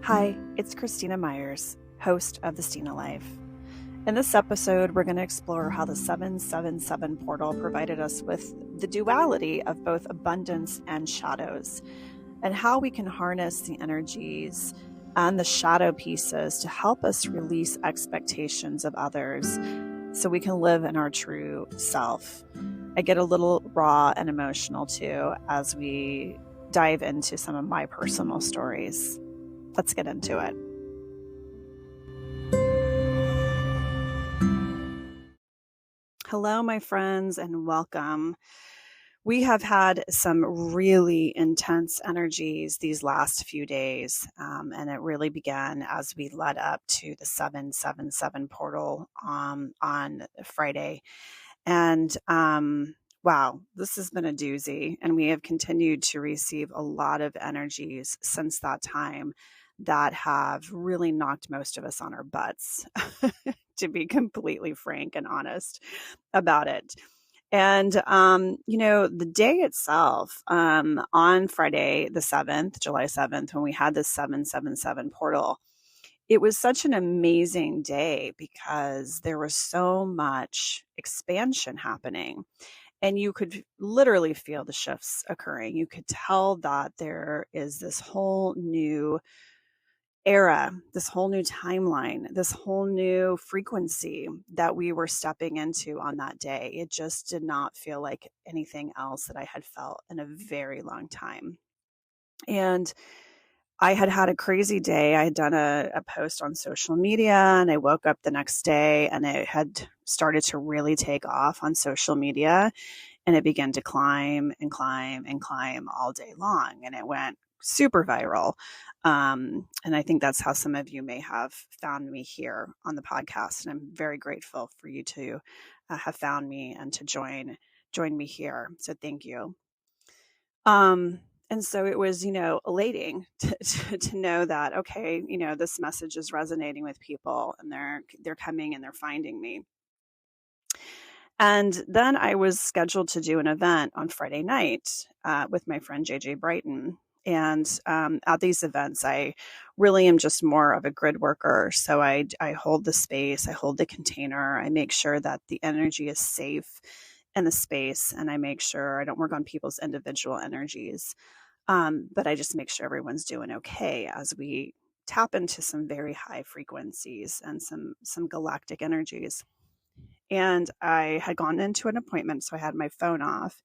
Hi, it's Christina Myers, host of The Stina Life. In this episode, we're going to explore how the 777 portal provided us with the duality of both abundance and shadows, and how we can harness the energies and the shadow pieces to help us release expectations of others so we can live in our true self. I get a little raw and emotional too as we dive into some of my personal stories. Let's get into it. Hello, my friends, and welcome. We have had some really intense energies these last few days, and it really began as we led up to the 777 portal on Friday. And wow, this has been a doozy, and we have continued to receive a lot of energies since that time that have really knocked most of us on our butts, to be completely frank and honest about it. And, the day itself, on Friday, the 7th, July 7th, when we had this 777 portal, it was such an amazing day because there was so much expansion happening. And you could literally feel the shifts occurring. You could tell that there is this whole new era, this whole new timeline, this whole new frequency that we were stepping into on that day. It just did not feel like anything else that I had felt in a very long time. And I had had a crazy day. I had done a post on social media, and I woke up the next day and it had started to really take off on social media, and it began to climb and climb and climb all day long. And it went super viral. And I think that's how some of you may have found me here on the podcast. And I'm very grateful for you to have found me and to join me here. So thank you. And so it was, elating to know that, okay, this message is resonating with people, and they're coming and they're finding me. And then I was scheduled to do an event on Friday night with my friend JJ Brighton. And at these events, I really am just more of a grid worker. So I hold the space, I hold the container, I make sure that the energy is safe in the space, and I make sure I don't work on people's individual energies. But I just make sure everyone's doing okay as we tap into some very high frequencies and some galactic energies. And I had gone into an appointment, so I had my phone off.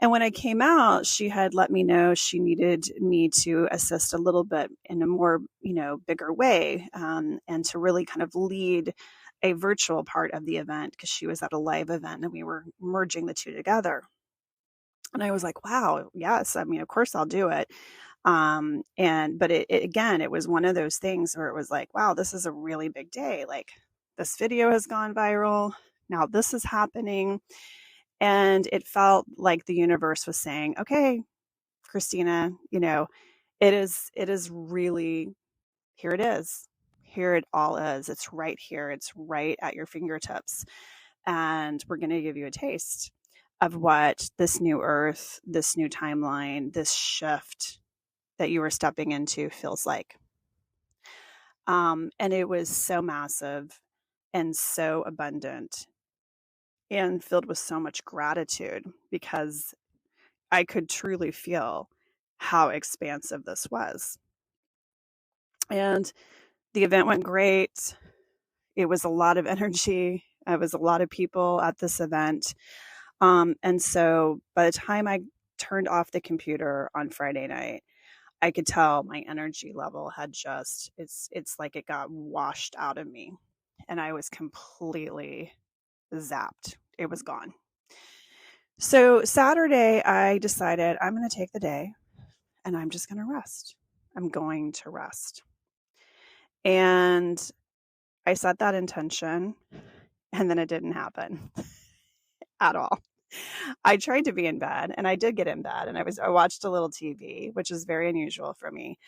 And when I came out, she had let me know she needed me to assist a little bit in a more, bigger way, and to really kind of lead a virtual part of the event, because she was at a live event and we were merging the two together. And I was like, wow, yes. I mean, of course I'll do it. But it was one of those things where it was like, wow, this is a really big day. Like, this video has gone viral. Now this is happening. And it felt like the universe was saying, okay, Christina, it is really, here it is. Here it all is. It's right here. It's right at your fingertips. And we're going to give you a taste of what this new earth, this new timeline, this shift that you were stepping into feels like. And it was so massive and so abundant and filled with so much gratitude, because I could truly feel how expansive this was. And the event went great. It was a lot of energy. It was a lot of people at this event. And so by the time I turned off the computer on Friday night, I could tell my energy level had just, it's like it got washed out of me, and I was completely zapped. It was gone. So Saturday, I decided I'm going to take the day and I'm just going to rest. I'm going to rest. And I set that intention, and then it didn't happen at all. I tried to be in bed, and I did get in bed, and I watched a little TV, which is very unusual for me.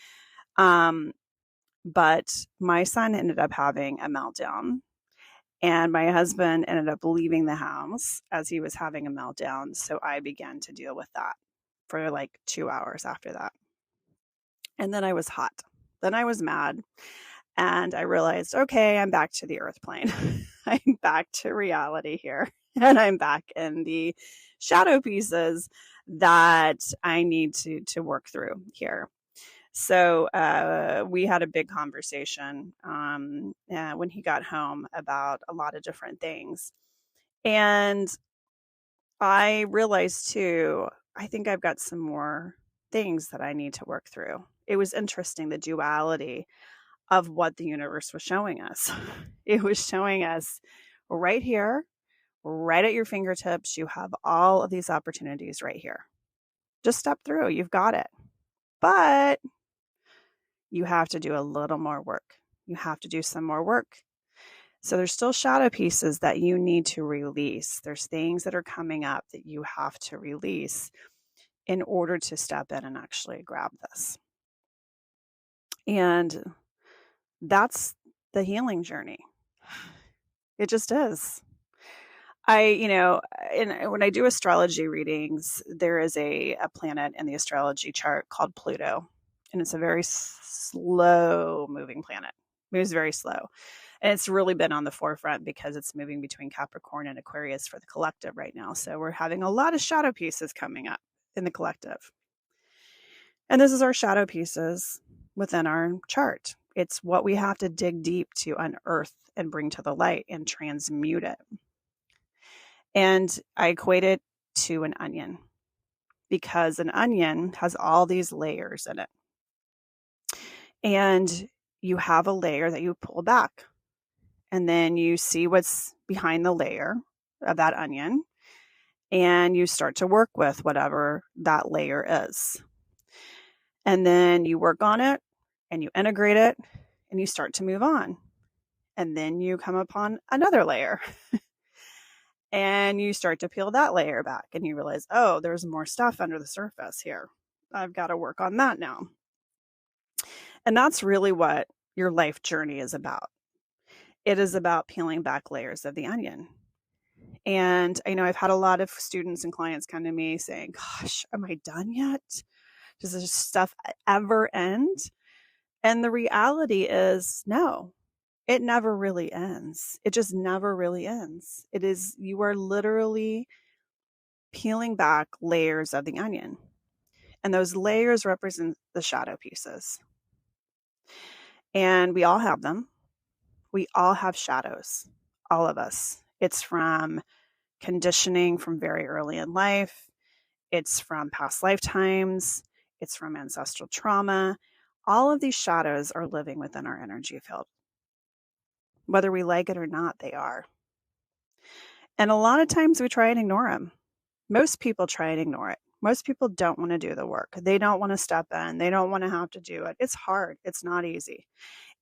But my son ended up having a meltdown, and my husband ended up leaving the house as he was having a meltdown. So I began to deal with that for like 2 hours after that. And then I was hot. Then I was mad and I realized, okay, I'm back to the earth plane. I'm back to reality here. And I'm back in the shadow pieces that I need to work through here. So we had a big conversation when he got home about a lot of different things. And I realized too, I think I've got some more things that I need to work through. It was interesting, the duality of what the universe was showing us. It was showing us right here, right at your fingertips, you have all of these opportunities right here. Just step through, you've got it. But you have to do a little more work. You have to do some more work. So there's still shadow pieces that you need to release. There's things that are coming up that you have to release in order to step in and actually grab this. And that's the healing journey. It just is. And when I do astrology readings, there is a planet in the astrology chart called Pluto, and it's a very slow moving planet. It moves very slow. And it's really been on the forefront because it's moving between Capricorn and Aquarius for the collective right now. So we're having a lot of shadow pieces coming up in the collective. And this is our shadow pieces within our chart. It's what we have to dig deep to unearth and bring to the light and transmute it. And I equate it to an onion because an onion has all these layers in it. And you have a layer that you pull back, and then you see what's behind the layer of that onion, and you start to work with whatever that layer is. And then you work on it and you integrate it and you start to move on. And then you come upon another layer and you start to peel that layer back and you realize, oh, there's more stuff under the surface here. I've got to work on that now. And that's really what your life journey is about. It is about peeling back layers of the onion. And I know I've had a lot of students and clients come to me saying, gosh, am I done yet? Does this stuff ever end? And the reality is, no, it never really ends. It just never really ends. It is, you are literally peeling back layers of the onion. And those layers represent the shadow pieces. And we all have them. We all have shadows, all of us. It's from conditioning from very early in life. It's from past lifetimes. It's from ancestral trauma. All of these shadows are living within our energy field. Whether we like it or not, they are. And a lot of times we try and ignore them. Most people try and ignore it. Most people don't want to do the work. They don't want to step in. They don't want to have to do it. It's hard. It's not easy.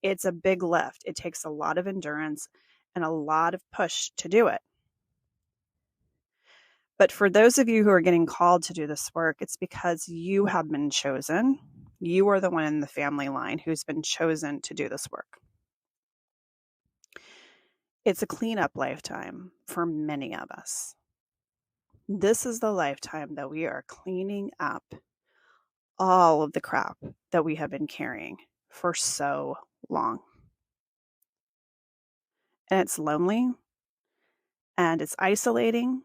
It's a big lift. It takes a lot of endurance and a lot of push to do it. But for those of you who are getting called to do this work, it's because you have been chosen. You are the one in the family line who's been chosen to do this work. It's a cleanup lifetime for many of us. This is the lifetime that we are cleaning up all of the crap that we have been carrying for so long. And it's lonely and it's isolating,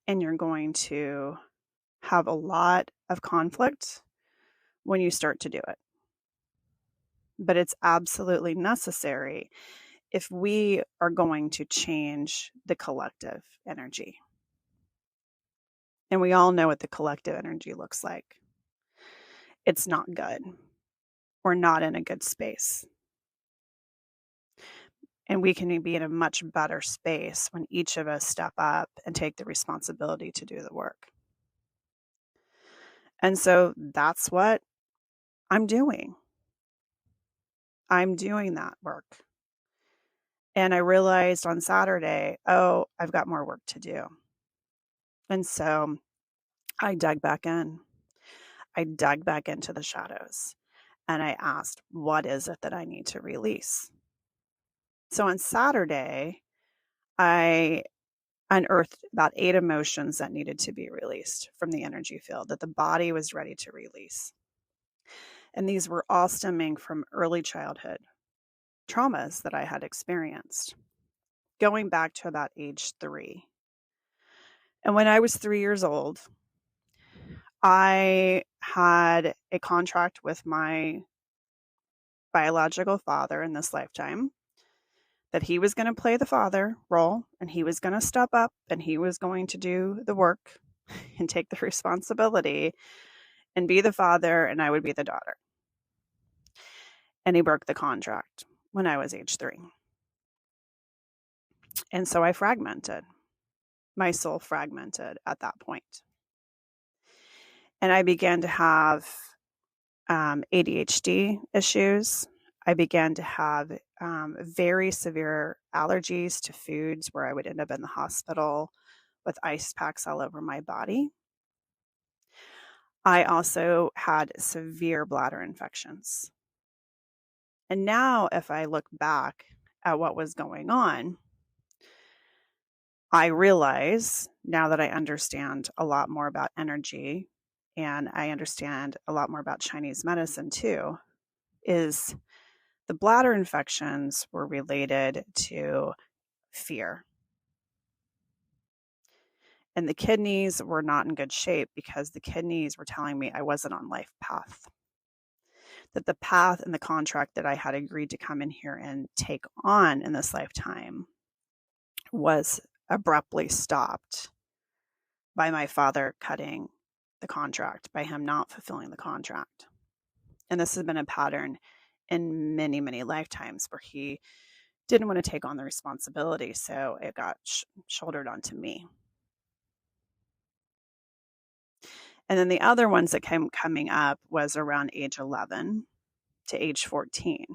and you're going to have a lot of conflict when you start to do it. But it's absolutely necessary if we are going to change the collective energy. And we all know what the collective energy looks like. It's not good. We're not in a good space. And we can be in a much better space when each of us step up and take the responsibility to do the work. And so that's what I'm doing. I'm doing that work. And I realized on Saturday, oh, I've got more work to do. And so I dug back in. I dug back into the shadows and I asked, what is it that I need to release? So on Saturday, I unearthed about 8 emotions that needed to be released from the energy field that the body was ready to release. And these were all stemming from early childhood traumas that I had experienced, going back to about age 3. And when I was 3 years old, I had a contract with my biological father in this lifetime that he was going to play the father role and he was going to step up and he was going to do the work and take the responsibility and be the father, and I would be the daughter. And he broke the contract when I was age 3. And so I fragmented. My soul fragmented at that point. And I began to have ADHD issues. I began to have very severe allergies to foods where I would end up in the hospital with ice packs all over my body. I also had severe bladder infections. And now, if I look back at what was going on, I realize now that I understand a lot more about energy and I understand a lot more about Chinese medicine too, is the bladder infections were related to fear. And the kidneys were not in good shape because the kidneys were telling me I wasn't on life path. That the path and the contract that I had agreed to come in here and take on in this lifetime was abruptly stopped by my father cutting the contract, by him not fulfilling the contract. And this has been a pattern in many, many lifetimes where he didn't want to take on the responsibility, so it got shouldered onto me. And then the other ones that came coming up was around age 11 to age 14.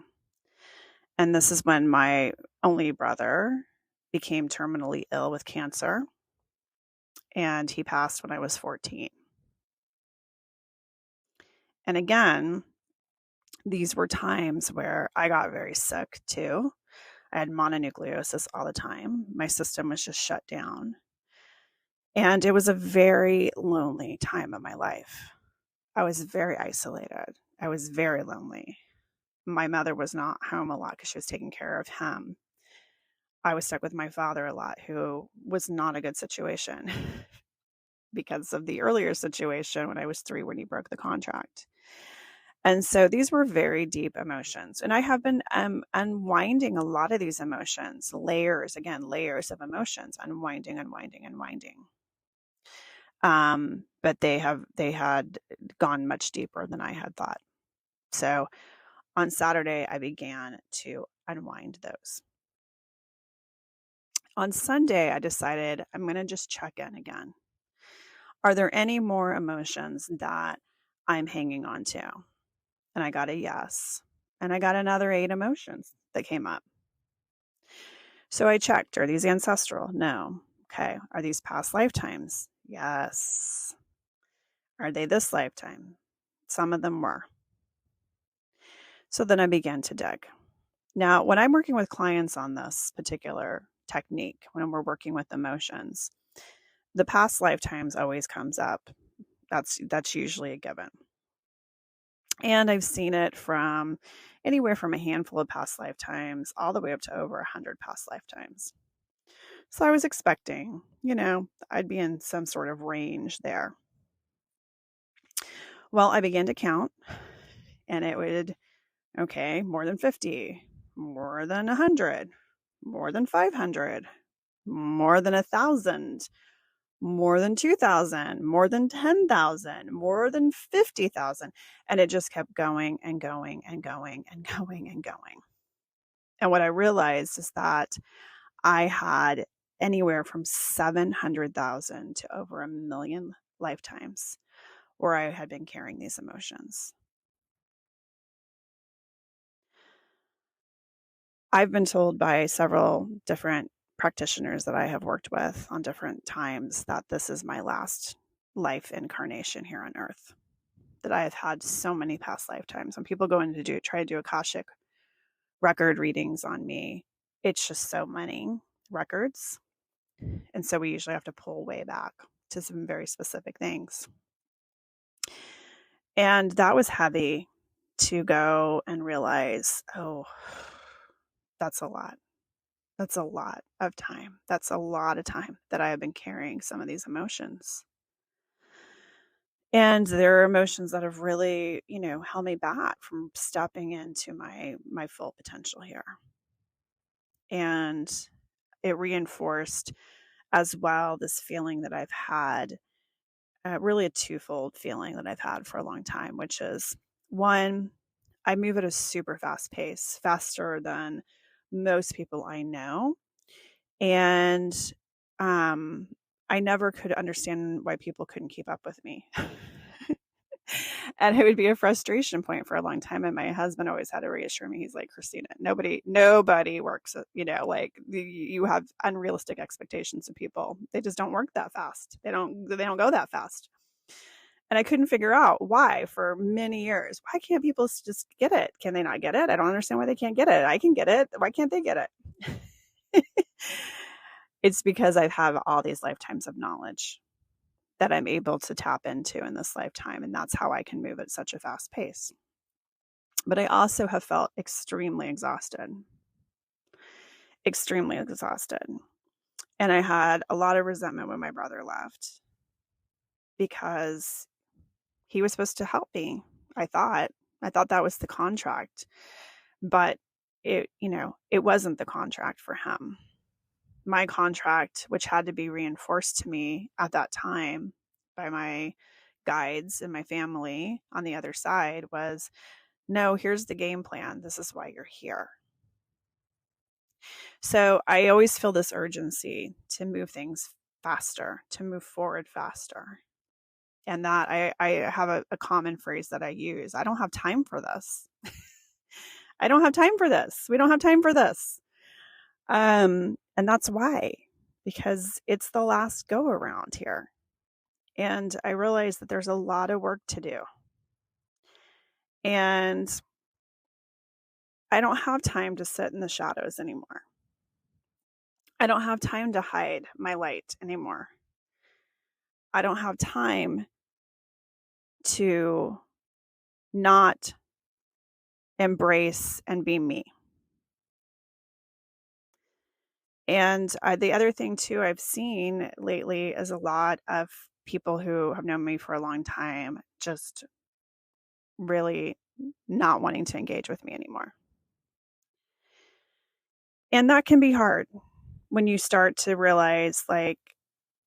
And this is when my only brother became terminally ill with cancer, and he passed when I was 14. And again, these were times where I got very sick too. I had mononucleosis all the time. My system was just shut down. And it was a very lonely time of my life. I was very isolated. I was very lonely. My mother was not home a lot because she was taking care of him. I was stuck with my father a lot, who was not a good situation because of the earlier situation when I was 3 when he broke the contract. And so these were very deep emotions. And I have been unwinding a lot of these emotions, layers of emotions, unwinding. But they had gone much deeper than I had thought. So on Saturday, I began to unwind those. On Sunday, I decided I'm going to just check in again. Are there any more emotions that I'm hanging on to? And I got a yes. And I got another 8 emotions that came up. So I checked, are these ancestral? No. Okay. Are these past lifetimes? Yes. Are they this lifetime? Some of them were. So then I began to dig. Now, when I'm working with clients on this particular technique, when we're working with emotions, the past lifetimes always comes up. That's usually a given. And I've seen it from anywhere from a handful of past lifetimes all the way up to over 100 past lifetimes. So I was expecting, I'd be in some sort of range there. Well, I began to count, and it would, more than 50, more than 100, more than 500, more than 1,000, more than 2,000, more than 10,000, more than 50,000. And it just kept going and going and going and going and going. And what I realized is that I had anywhere from 700,000 to over 1 million lifetimes where I had been carrying these emotions. I've been told by several different practitioners that I have worked with on different times that this is my last life incarnation here on earth, that I have had so many past lifetimes. When people go in to try to do Akashic record readings on me, it's just so many records. And so we usually have to pull way back to some very specific things. And that was heavy to go and realize, oh, that's a lot. That's a lot of time. That's a lot of time that I have been carrying some of these emotions. And there are emotions that have really, held me back from stepping into my full potential here. And it reinforced as well this feeling that I've had, really a twofold feeling that I've had for a long time, which is one, I move at a super fast pace, faster than most people I know. And I never could understand why people couldn't keep up with me. And it would be a frustration point for a long time. And my husband always had to reassure me. He's like, Christina, nobody works, like you have unrealistic expectations of people. They just don't work that fast. They don't go that fast. And I couldn't figure out why for many years. Why can't people just get it? Can they not get it? I don't understand why they can't get it. I can get it. Why can't they get it? It's because I have all these lifetimes of knowledge that I'm able to tap into in this lifetime. And that's how I can move at such a fast pace. But I also have felt extremely exhausted. Extremely exhausted. And I had a lot of resentment when my brother left because he was supposed to help me. I thought that was the contract. But it wasn't the contract for him. My contract, which had to be reinforced to me at that time by my guides and my family on the other side, was, no, here's the game plan. This is why you're here. So I always feel this urgency to move things faster, to move forward faster. And that I have a common phrase that I use. I don't have time for this. I don't have time for this. We don't have time for this. And that's why, because it's the last go around here. And I realize that there's a lot of work to do. And I don't have time to sit in the shadows anymore. I don't have time to hide my light anymore. I don't have time to not embrace and be me. And the other thing too I've seen lately is a lot of people who have known me for a long time just really not wanting to engage with me anymore. And that can be hard when you start to realize, like,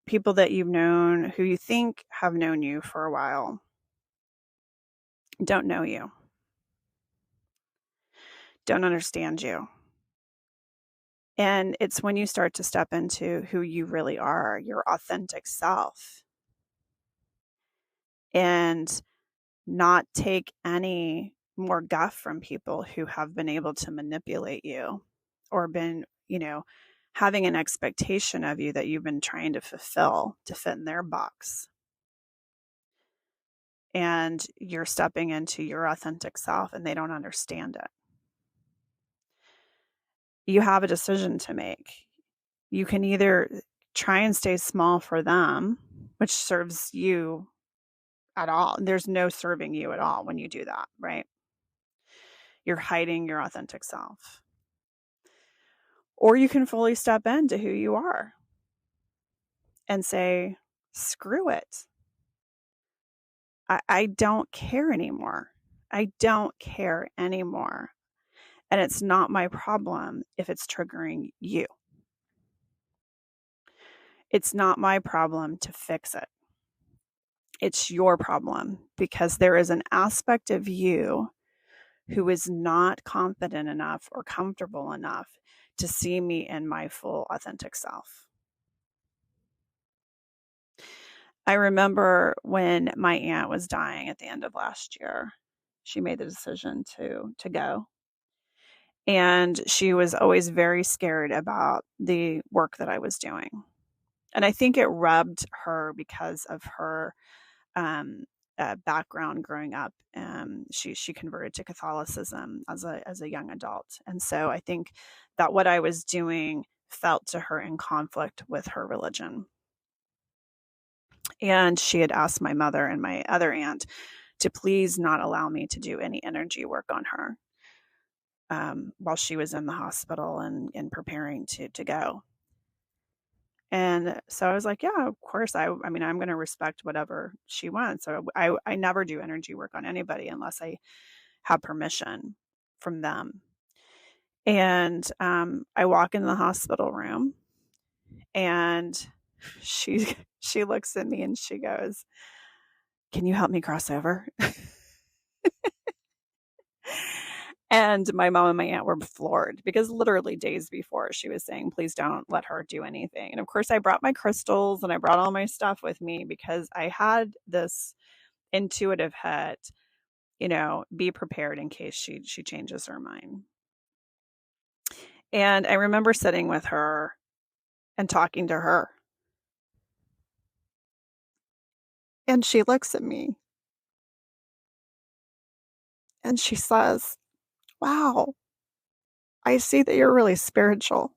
people that you've known who you think have known you for a while don't know you, don't understand you. And it's when you start to step into who you really are, your authentic self, and not take any more guff from people who have been able to manipulate you or been, having an expectation of you that you've been trying to fulfill to fit in their box. And you're stepping into your authentic self and they don't understand it. You have a decision to make. You can either try and stay small for them, which serves you at all. There's no serving you at all when you do that, right? You're hiding your authentic self. Or you can fully step into who you are and say, screw it. I don't care anymore. I don't care anymore. And it's not my problem if it's triggering you. It's not my problem to fix it. It's your problem because there is an aspect of you who is not confident enough or comfortable enough to see me in my full authentic self. I remember when my aunt was dying at the end of last year, she made the decision to go. And she was always very scared about the work that I was doing. And I think it rubbed her because of her background growing up. She converted to Catholicism as a young adult. And so I think that what I was doing felt to her in conflict with her religion. And she had asked my mother and my other aunt to please not allow me to do any energy work on her while she was in the hospital and preparing to go. And so I was like, yeah, of course. I mean, I'm going to respect whatever she wants. So I never do energy work on anybody unless I have permission from them. And I walk in the hospital room, and she she looks at me and she goes, "Can you help me cross over?" And my mom and my aunt were floored because literally days before she was saying, please don't let her do anything. And of course, I brought my crystals and I brought all my stuff with me because I had this intuitive head, be prepared in case she changes her mind. And I remember sitting with her and talking to her. And she looks at me and she says, wow, I see that you're really spiritual.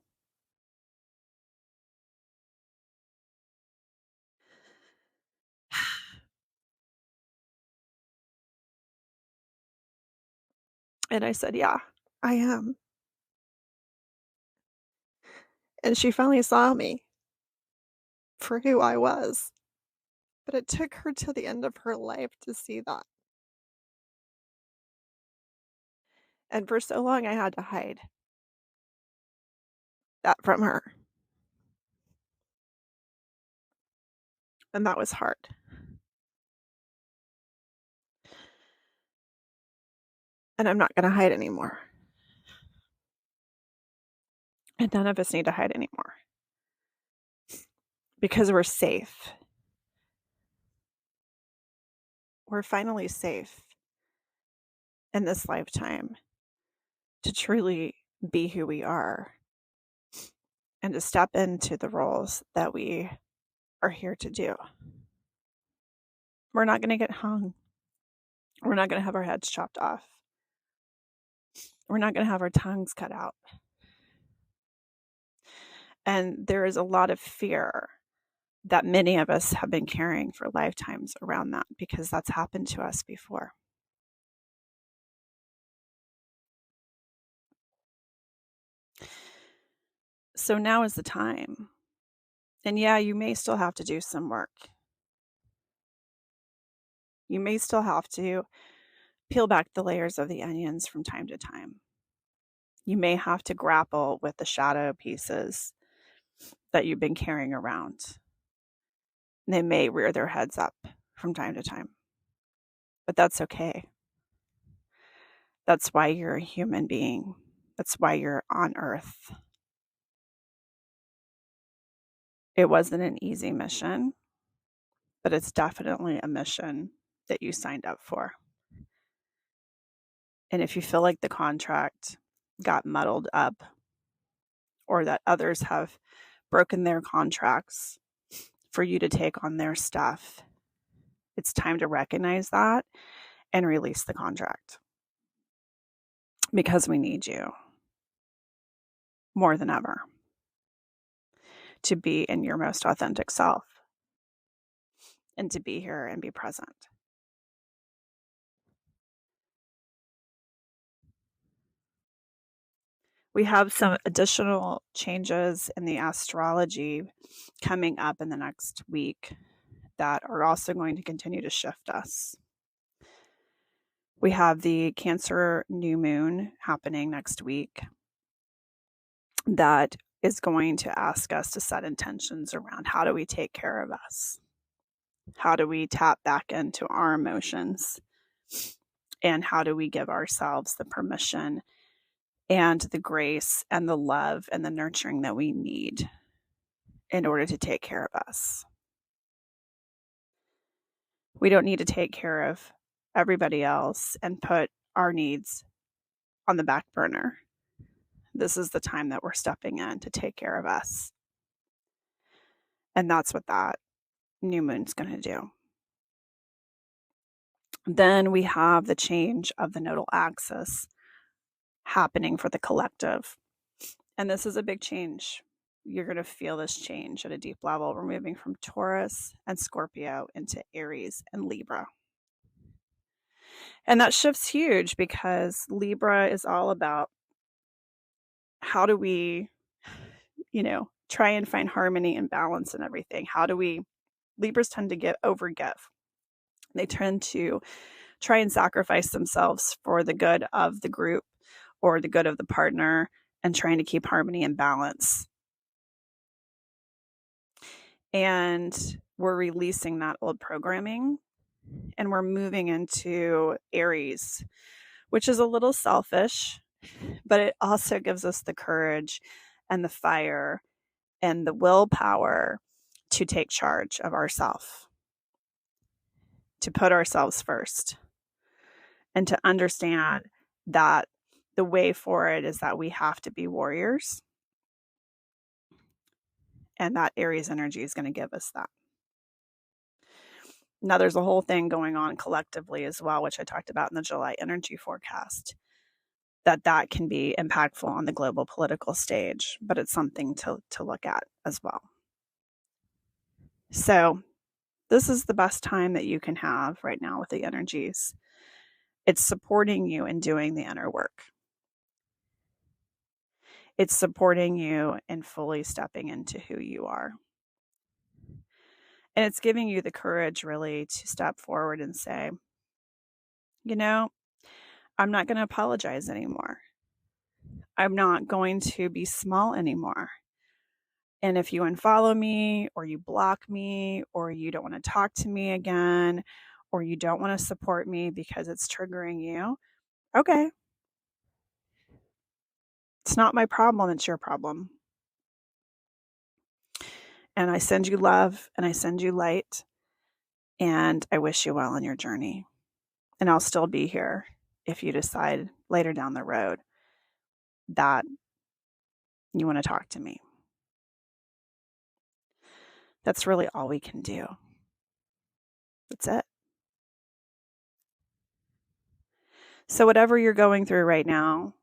And I said, yeah, I am. And she finally saw me for who I was. But it took her to the end of her life to see that. And for so long, I had to hide that from her. And that was hard. And I'm not going to hide anymore. And none of us need to hide anymore. Because we're safe. We're finally safe in this lifetime to truly be who we are and to step into the roles that we are here to do. We're not going to get hung. We're not going to have our heads chopped off. We're not going to have our tongues cut out. And there is a lot of fear that many of us have been carrying for lifetimes around that because that's happened to us before. So now is the time. And yeah, you may still have to do some work. You may still have to peel back the layers of the onions from time to time. You may have to grapple with the shadow pieces that you've been carrying around. They may rear their heads up from time to time. But that's okay. That's why you're a human being. That's why you're on earth. It wasn't an easy mission, but it's definitely a mission that you signed up for. And if you feel like the contract got muddled up or that others have broken their contracts for you to take on their stuff, it's time to recognize that and release the contract because we need you more than ever to be in your most authentic self and to be here and be present. We have some additional changes in the astrology coming up in the next week that are also going to continue to shift us. We have the Cancer new moon happening next week that is going to ask us to set intentions around how do we take care of us? How do we tap back into our emotions? And how do we give ourselves the permission and the grace and the love and the nurturing that we need in order to take care of us? We don't need to take care of everybody else and put our needs on the back burner. This is the time that we're stepping in to take care of us. And that's what that new moon's going to do. Then we have the change of the nodal axis happening for the collective. And this is a big change. You're going to feel this change at a deep level. We're moving from Taurus and Scorpio into Aries and Libra. And that shift's huge because Libra is all about how do we, try and find harmony and balance in everything. Libras tend to overgive. They tend to try and sacrifice themselves for the good of the group or the good of the partner and trying to keep harmony and balance. And we're releasing that old programming and we're moving into Aries, which is a little selfish, but it also gives us the courage and the fire and the willpower to take charge of ourselves, to put ourselves first, and to understand that the way forward is that we have to be warriors. And that Aries energy is going to give us that. Now, there's a whole thing going on collectively as well, which I talked about in the July energy forecast, that can be impactful on the global political stage, but it's something to look at as well. So this is the best time that you can have right now with the energies. It's supporting you in doing the inner work. It's supporting you in fully stepping into who you are. And it's giving you the courage really to step forward and say, I'm not going to apologize anymore. I'm not going to be small anymore. And if you unfollow me or you block me or you don't want to talk to me again or you don't want to support me because it's triggering you, okay. It's not my problem, it's your problem. And I send you love and I send you light and I wish you well on your journey. And I'll still be here if you decide later down the road that you want to talk to me. That's really all we can do. That's it. So whatever you're going through right now,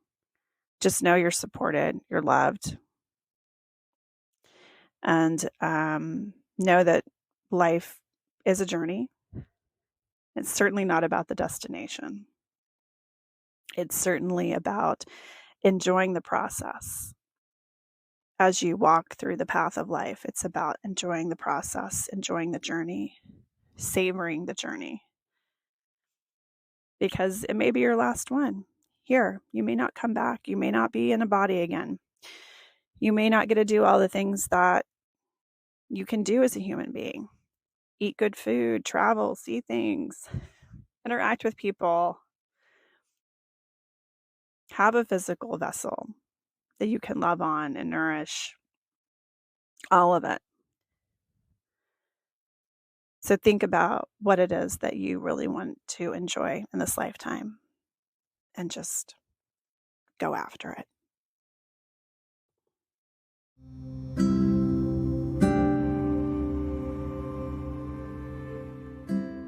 just know you're supported, you're loved. And know that life is a journey. It's certainly not about the destination. It's certainly about enjoying the process. As you walk through the path of life, it's about enjoying the process, enjoying the journey, savoring the journey. Because it may be your last one. Here, you may not come back. You may not be in a body again. You may not get to do all the things that you can do as a human being. Eat good food, travel, see things, interact with people. Have a physical vessel that you can love on and nourish. All of it. So think about what it is that you really want to enjoy in this lifetime and just go after it.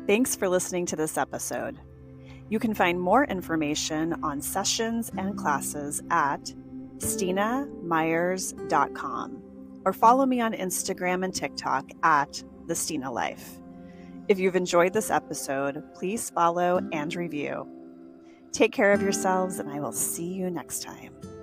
Thanks for listening to this episode. You can find more information on sessions and classes at StinaMyers.com or follow me on Instagram and TikTok at The Stina Life. If you've enjoyed this episode, please follow and review. Take care of yourselves, and I will see you next time.